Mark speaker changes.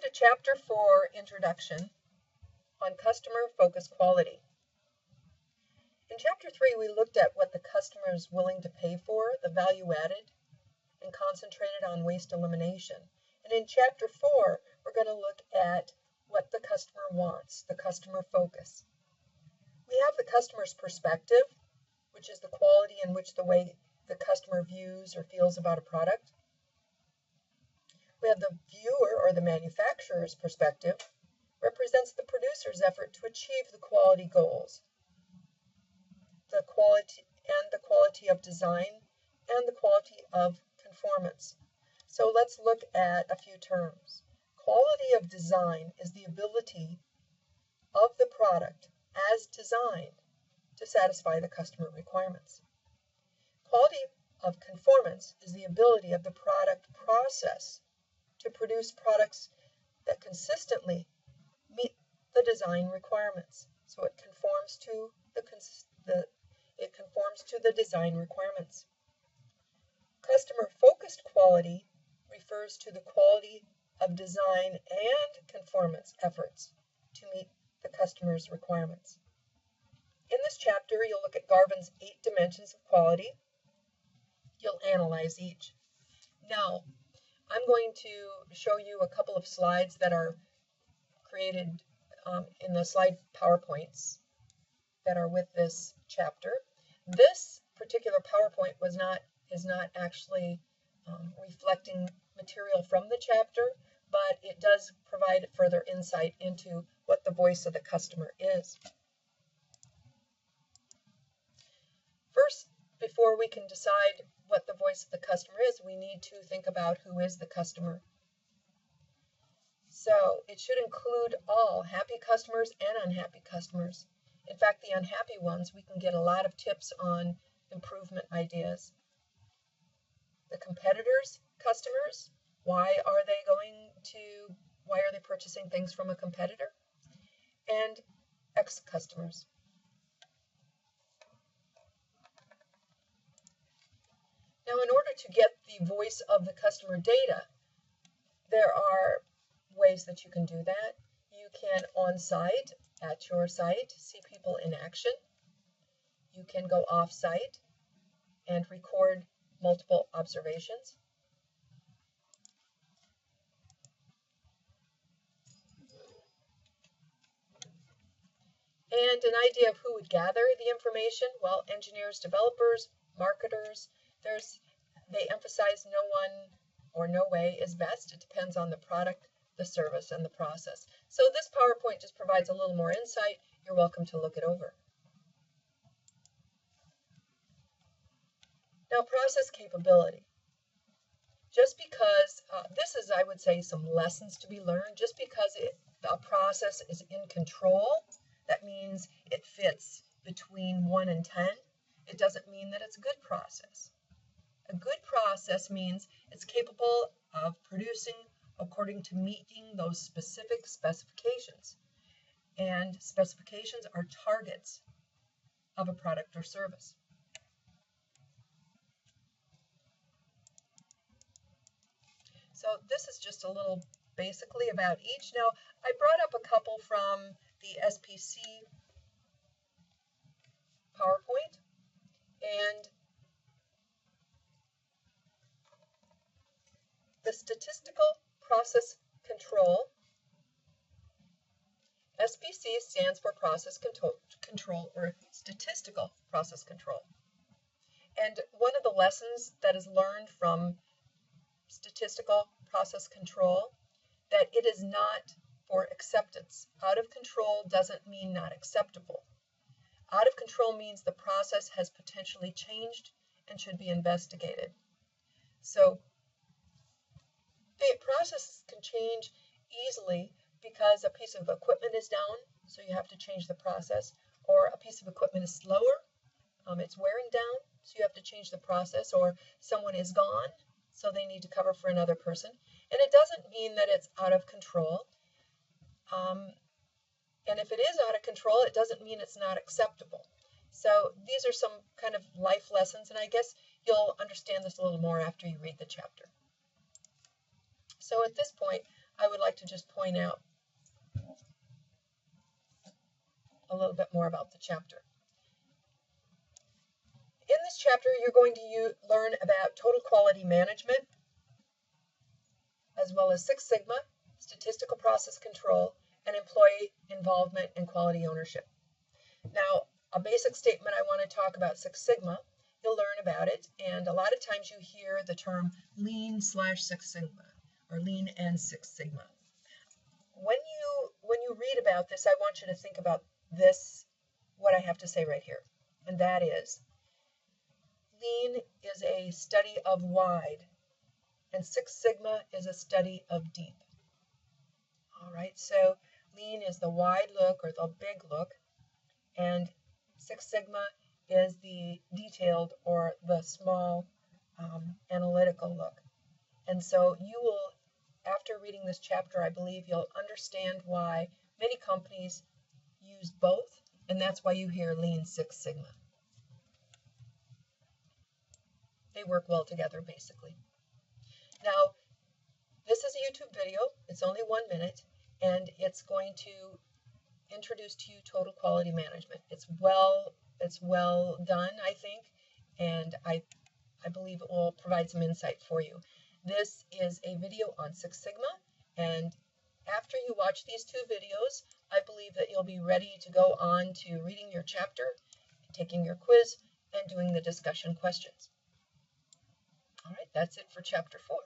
Speaker 1: to Chapter 4, Introduction, on Customer-Focused Quality. In Chapter 3, we looked at what the customer is willing to pay for, the value added, and concentrated on waste elimination. And in Chapter 4, we're going to look at what the customer wants, the customer focus. We have the customer's perspective, which is the quality in which the way the customer views or feels about a product. We have the viewer or the manufacturer's perspective, represents the producer's effort to achieve the quality goals, the quality of design, and the quality of conformance. So let's look at a few terms. Quality of design is the ability of the product as designed to satisfy the customer requirements. Quality of conformance is the ability of the product process to produce products that consistently meet the design requirements. So it conforms to the design requirements. Customer-focused quality refers to the quality of design and conformance efforts to meet the customer's requirements. In this chapter, you'll look at Garvin's 8 dimensions of quality. You'll analyze each. Now, I'm going to show you a couple of slides that are created in the slide PowerPoints that are with this chapter. This particular PowerPoint is not actually reflecting material from the chapter, but it does provide further insight into what the voice of the customer is. First, before we can decide what the voice of the customer is, we need to think about who is the customer. So it should include all happy customers and unhappy customers. In fact, the unhappy ones, we can get a lot of tips on improvement ideas. The competitors' customers, why are they purchasing things from a competitor? And ex-customers. Now, in order to get the voice of the customer data, there are ways that you can do that. You can on-site, at your site, see people in action. You can go off-site and record multiple observations. And an idea of who would gather the information, well, engineers, developers, marketers, they emphasize no one or no way is best. It depends on the product, the service, and the process. So this PowerPoint just provides a little more insight. You're welcome to look it over. Now, process capability. Just because, this is, I would say, some lessons to be learned. Just because a process is in control, that means it fits between 1 and 10. It doesn't mean that it's a good process. A good process means it's capable of producing according to meeting those specific specifications. And specifications are targets of a product or service. So this is just a little basically about each. Now, I brought up a couple from the SPC PowerPoint, and the statistical process control. SPC stands for process control or statistical process control. And one of the lessons that is learned from statistical process control, that it is not for acceptance. Out of control doesn't mean not acceptable. Out of control means the process has potentially changed and should be investigated. So the processes can change easily because a piece of equipment is down, so you have to change the process, or a piece of equipment is slower, it's wearing down, so you have to change the process, or someone is gone, so they need to cover for another person. And it doesn't mean that it's out of control. And if it is out of control, it doesn't mean it's not acceptable. So these are some kind of life lessons, and I guess you'll understand this a little more after you read the chapter. So at this point, I would like to just point out a little bit more about the chapter. In this chapter, you're going to learn about total quality management, as well as Six Sigma, statistical process control, and employee involvement and quality ownership. Now, a basic statement, I want to talk about Six Sigma. You'll learn about it, and a lot of times you hear the term Lean/Six Sigma, or Lean and Six Sigma. When you read about this, I want you to think about this, what I have to say right here, and that is, Lean is a study of wide, and Six Sigma is a study of deep. All right, so Lean is the wide look or the big look, and Six Sigma is the detailed or the small analytical look. And so you will, after reading this chapter, I believe you'll understand why many companies use both, and that's why you hear Lean Six Sigma. They work well together, basically. Now, this is a YouTube video. It's only 1 minute, and it's going to introduce to you total quality management. It's well done, I think, and I believe it will provide some insight for you. This is a video on Six Sigma, and after you watch these 2 videos, I believe that you'll be ready to go on to reading your chapter, taking your quiz, and doing the discussion questions. All right, that's it for Chapter 4.